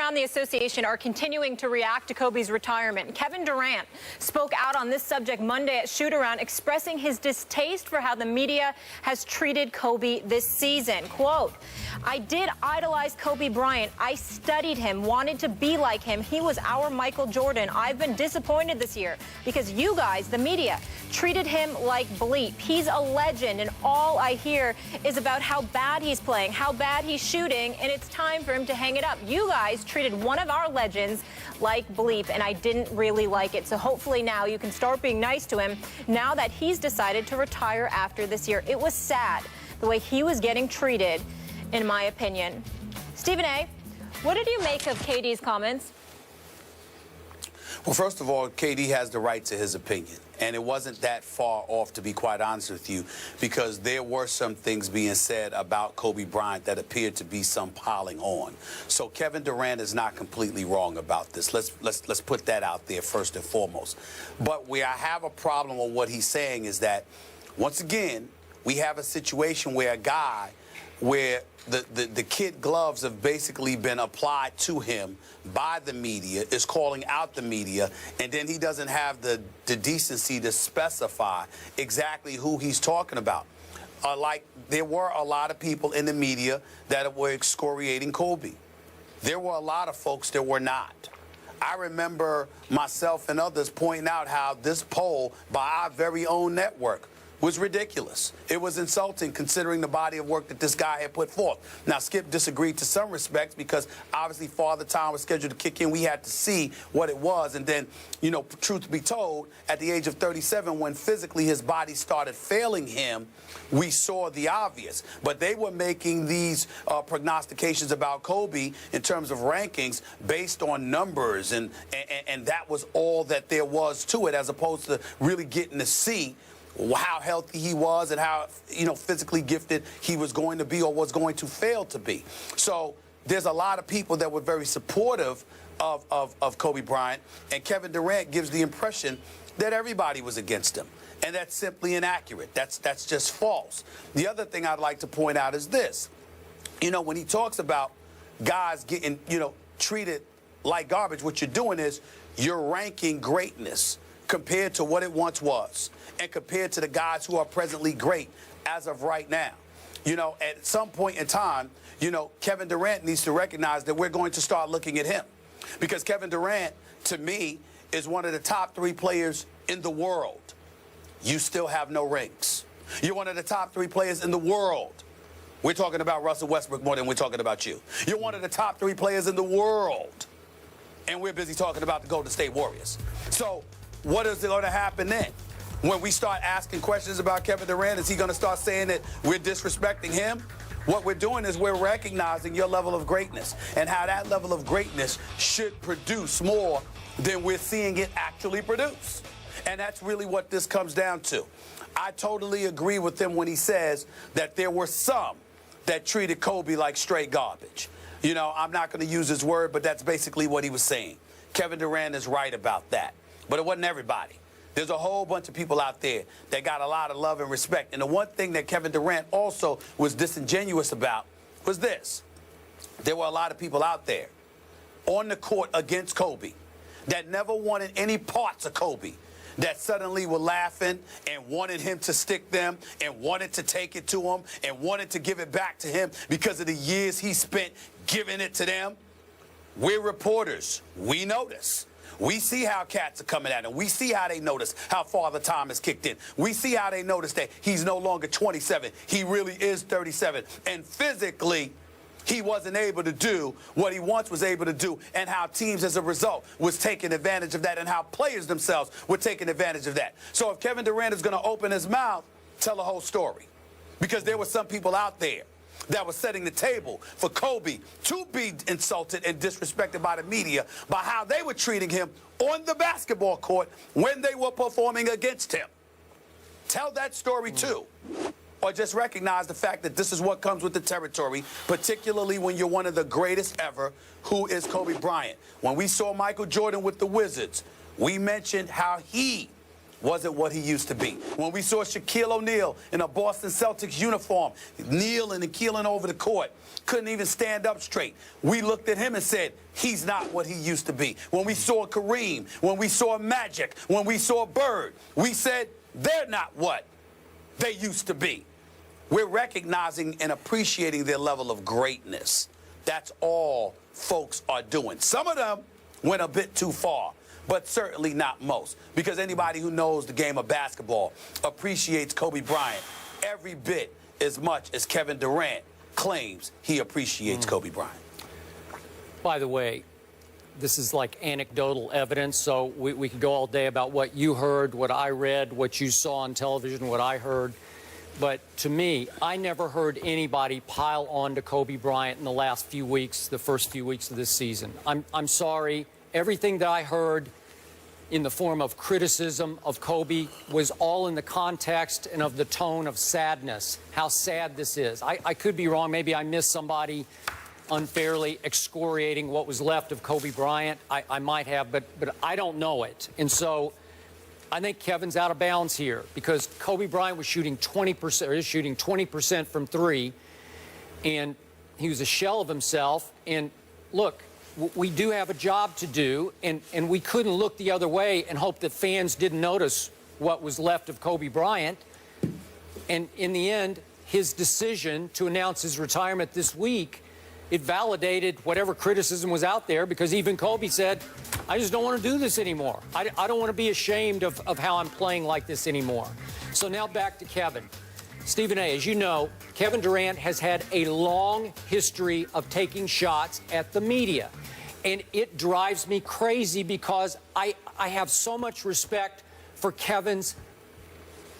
around the association are continuing to react to Kobe's retirement. Kevin Durant spoke out on this subject Monday at shoot-around, expressing his distaste for how the media has treated Kobe this season. Quote, "I did idolize Kobe Bryant. I studied him, wanted to be like him. He was our Michael Jordan. I've been disappointed this year because you guys, the media, treated him like bleep. He's a legend, and all I hear is about how bad he's playing, how bad he's shooting, and it's time for him to hang it up. You guys treated one of our legends like bleep, and I didn't really like it. So hopefully now you can start being nice to him now that he's decided to retire after this year." It was sad the way he was getting treated, in my opinion. Stephen A., what did you make of KD's comments? Well, first of all, KD has the right to his opinion. And it wasn't that far off, to be quite honest with you, because there were some things being said about Kobe Bryant that appeared to be some piling on. So Kevin Durant is not completely wrong about this. Let's put that out there first and foremost. But where I have a problem with what he's saying is that, once again, we have a situation where a guy where the kid gloves have basically been applied to him by the media, is calling out the media, and then he doesn't have the decency to specify exactly who he's talking about. Like, there were a lot of people in the media that were excoriating Kobe. There were a lot of folks that were not. I remember myself and others pointing out how this poll by our very own network was ridiculous. It was insulting considering the body of work that this guy had put forth. Now, Skip disagreed to some respects because obviously Father Time was scheduled to kick in. We had to see what it was. And then, you know, truth be told, at the age of 37, when physically his body started failing him, we saw the obvious. But they were making these prognostications about Kobe in terms of rankings based on numbers, and that was all that there was to it, as opposed to really getting to see how healthy he was and how, you know, physically gifted he was going to be or was going to fail to be. So there's a lot of people that were very supportive of Kobe Bryant, and Kevin Durant gives the impression that everybody was against him. And that's simply inaccurate. That's just false. The other thing I'd like to point out is this. You know, when he talks about guys getting, you know, treated like garbage, what you're doing is you're ranking greatness compared to what it once was and compared to the guys who are presently great as of right now. You know, at some point in time, you know, Kevin Durant needs to recognize that we're going to start looking at him, because Kevin Durant, to me, is one of the top 3 players in the world. You still have no rings. You're one of the top 3 players in the world. We're talking about Russell Westbrook more than we're talking about you. You're one of the top 3 players in the world. And we're busy talking about the Golden State Warriors. So what is going to happen then? When we start asking questions about Kevin Durant, is he going to start saying that we're disrespecting him? What we're doing is we're recognizing your level of greatness and how that level of greatness should produce more than we're seeing it actually produce. And that's really what this comes down to. I totally agree with him when he says that there were some that treated Kobe like straight garbage. You know, I'm not going to use his word, but that's basically what he was saying. Kevin Durant is right about that. But it wasn't everybody. There's a whole bunch of people out there that got a lot of love and respect. And the one thing that Kevin Durant also was disingenuous about was this. There were a lot of people out there on the court against Kobe that never wanted any parts of Kobe, that suddenly were laughing and wanted him to stick them and wanted to take it to him and wanted to give it back to him because of the years he spent giving it to them. We're reporters. We notice. We see how cats are coming at him. We see how they notice how far the time is kicked in. We see how they notice that he's no longer 27. He really is 37. And physically, he wasn't able to do what he once was able to do, and how teams, as a result, was taking advantage of that, and how players themselves were taking advantage of that. So if Kevin Durant is going to open his mouth, tell the whole story. Because there were some people out there that was setting the table for Kobe to be insulted and disrespected by the media by how they were treating him on the basketball court when they were performing against him. Tell that story too. Or just recognize the fact that this is what comes with the territory, particularly when you're one of the greatest ever, who is Kobe Bryant. When we saw Michael Jordan with the Wizards, we mentioned how he wasn't what he used to be. When we saw Shaquille O'Neal in a Boston Celtics uniform, kneeling and keeling over the court, couldn't even stand up straight, we looked at him and said, he's not what he used to be. When we saw Kareem, when we saw Magic, when we saw Bird, we said, they're not what they used to be. We're recognizing and appreciating their level of greatness. That's all folks are doing. Some of them went a bit too far, but certainly not most, because anybody who knows the game of basketball appreciates Kobe Bryant every bit as much as Kevin Durant claims he appreciates Kobe Bryant. By the way, this is like anecdotal evidence, so we could go all day about what you heard, what I read, what you saw on television, what I heard. But to me, I never heard anybody pile on to Kobe Bryant in the last few weeks, the first few weeks of this season. I'm sorry. Everything that I heard in the form of criticism of Kobe was all in the context and of the tone of sadness, how sad this is. I could be wrong. Maybe I missed somebody unfairly excoriating what was left of Kobe Bryant. I might have, but I don't know it. And so I think Kevin's out of bounds here because Kobe Bryant was shooting 20%, or is shooting 20% from three, and he was a shell of himself. And look, we do have a job to do, and we couldn't look the other way and hope that fans didn't notice what was left of Kobe Bryant. And in the end, his decision to announce his retirement this week, it validated whatever criticism was out there, because even Kobe said, I just don't want to do this anymore. I don't want to be ashamed of how I'm playing like this anymore. So now back to Kevin. Stephen A., as you know, Kevin Durant has had a long history of taking shots at the media. And it drives me crazy because I have so much respect for Kevin's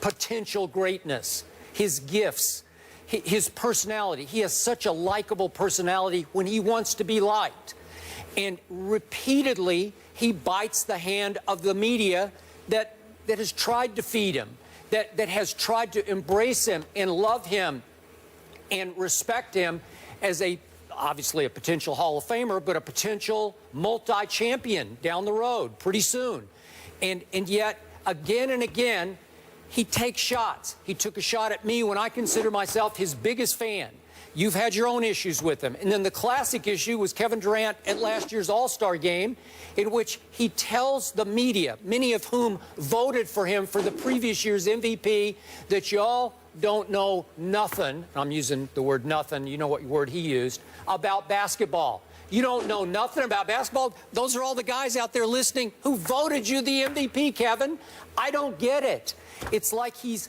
potential greatness, his gifts, his personality. He has such a likable personality when he wants to be liked. And repeatedly, he bites the hand of the media that has tried to feed him, that has tried to embrace him and love him and respect him as obviously a potential Hall of Famer, but a potential multi-champion down the road pretty soon. And yet, again and again, he takes shots. He took a shot at me when I consider myself his biggest fan. You've had your own issues with him. And then the classic issue was Kevin Durant at last year's All-Star game, in which he tells the media, many of whom voted for him for the previous year's MVP, that y'all don't know nothing. I'm using the word nothing. You know what word he used about basketball. You don't know nothing about basketball. Those are all the guys out there listening who voted you the MVP, Kevin. I don't get it. It's like he's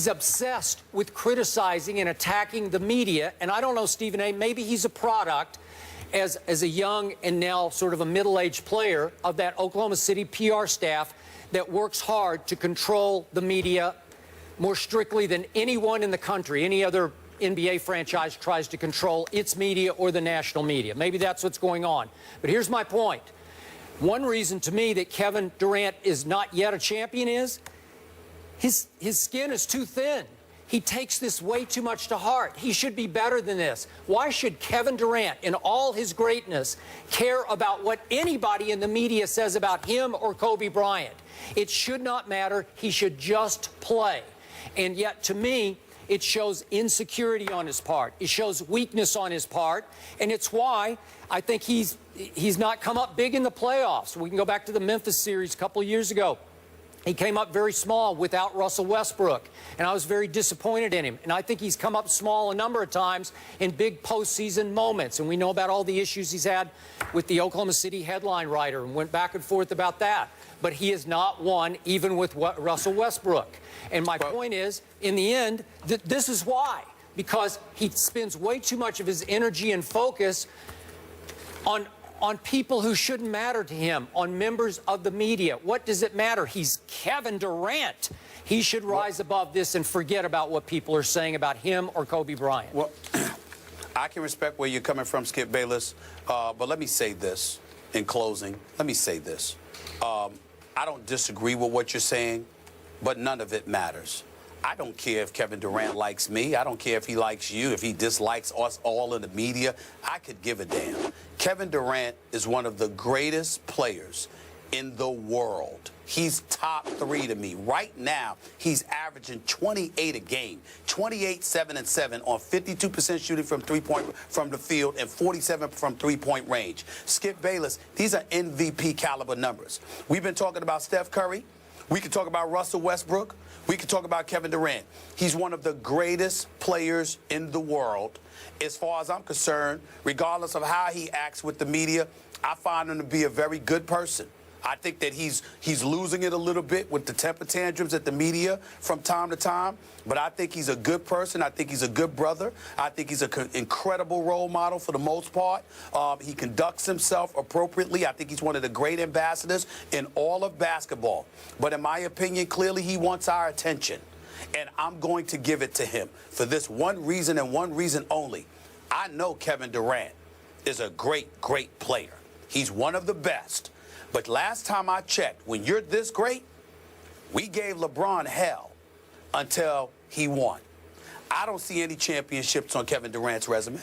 obsessed with criticizing and attacking the media. And I don't know, Stephen A., maybe he's a product as a young and now sort of a middle-aged player of that Oklahoma City PR staff that works hard to control the media more strictly than anyone in the country, any other NBA franchise tries to control its media or the national media. Maybe that's what's going on. But here's my point. One reason to me that Kevin Durant is not yet a champion is his skin is too thin. He takes this way too much to heart. He should be better than this. Why should Kevin Durant, in all his greatness, care about what anybody in the media says about him or Kobe Bryant? It should not matter. He should just play. And yet, to me, it shows insecurity on his part. It shows weakness on his part. And it's why I think he's not come up big in the playoffs. We can go back to the Memphis series a couple of years ago. He came up very small without Russell Westbrook, and I was very disappointed in him. And I think he's come up small a number of times in big postseason moments. And we know about all the issues he's had with the Oklahoma City headline writer and went back and forth about that. But he has not won even with Russell Westbrook. And my point is, in the end, this is why. Because he spends way too much of his energy and focus on people who shouldn't matter to him, on members of the media. What does it matter? He's Kevin Durant. He should rise above this and forget about what people are saying about him or Kobe Bryant. Well, I can respect where you're coming from, Skip Bayless, but let me say this in closing. Let me say this. I don't disagree with what you're saying, but none of it matters. I don't care if Kevin Durant likes me. I don't care if he likes you, if he dislikes us all in the media. I could give a damn. Kevin Durant is one of the greatest players in the world. He's top 3 to me. Right now, he's averaging 28 a game, 28, 7, and 7 on 52% shooting from from the field and 47 from three-point range. Skip Bayless, these are MVP caliber numbers. We've been talking about Steph Curry. We could talk about Russell Westbrook. We could talk about Kevin Durant. He's one of the greatest players in the world. As far as I'm concerned, regardless of how he acts with the media, I find him to be a very good person. I think that he's losing it a little bit with the temper tantrums at the media from time to time, but I think he's a good person. I think he's a good brother. I think he's an incredible role model for the most part. He conducts himself appropriately. I think he's one of the great ambassadors in all of basketball. But in my opinion, clearly he wants our attention, and I'm going to give it to him for this one reason and one reason only. I know Kevin Durant is a great, great player. He's one of the best. But last time I checked, when you're this great, we gave LeBron hell until he won. I don't see any championships on Kevin Durant's resume.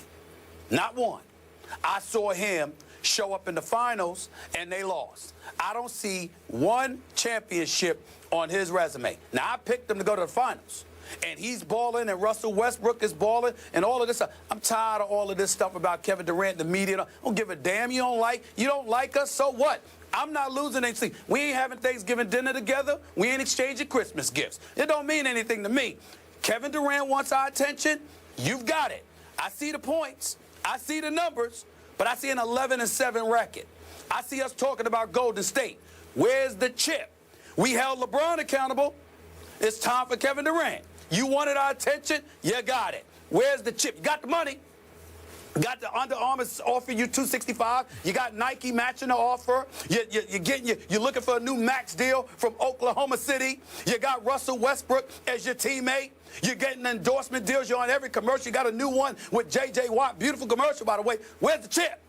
Not one. I saw him show up in the finals, and they lost. I don't see one championship on his resume. Now, I picked him to go to the finals, and he's balling, and Russell Westbrook is balling, and all of this stuff. I'm tired of all of this stuff about Kevin Durant, the media. I don't give a damn. You don't like us, so what? I'm not losing any sleep. We ain't having Thanksgiving dinner together. We ain't exchanging Christmas gifts. It don't mean anything to me. Kevin Durant wants our attention. You've got it. I see the points. I see the numbers. But I see an 11-7 record. I see us talking about Golden State. Where's the chip? We held LeBron accountable. It's time for Kevin Durant. You wanted our attention? You got it. Where's the chip? You got the money. Got the Under Armour offering you $265. You got Nike matching the offer. You're looking for a new max deal from Oklahoma City. You got Russell Westbrook as your teammate. You're getting endorsement deals. You're on every commercial. You got a new one with J.J. Watt. Beautiful commercial, by the way. Where's the chip?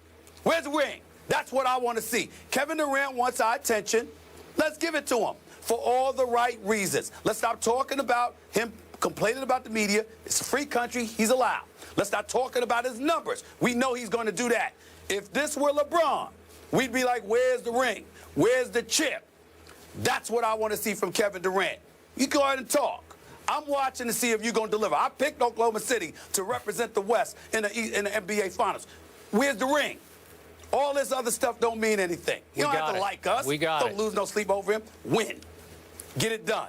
Where's the ring? That's what I want to see. Kevin Durant wants our attention. Let's give it to him for all the right reasons. Let's stop talking about him complaining about the media. It's a free country. He's allowed. Let's stop talking about his numbers. We know he's going to do that. If this were LeBron, we'd be like, where's the ring? Where's the chip? That's what I want to see from Kevin Durant. You go ahead and talk. I'm watching to see if you're going to deliver. I picked Oklahoma City to represent the West in the NBA Finals. Where's the ring? All this other stuff don't mean anything. You don't have to like us. Don't lose no sleep over him. Win. Get it done.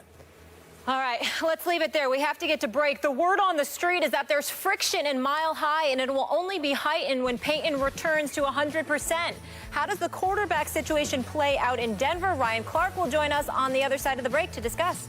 All right, let's leave it there. We have to get to break. The word on the street is that there's friction in Mile High, and it will only be heightened when Peyton returns to 100%. How does the quarterback situation play out in Denver? Ryan Clark will join us on the other side of the break to discuss.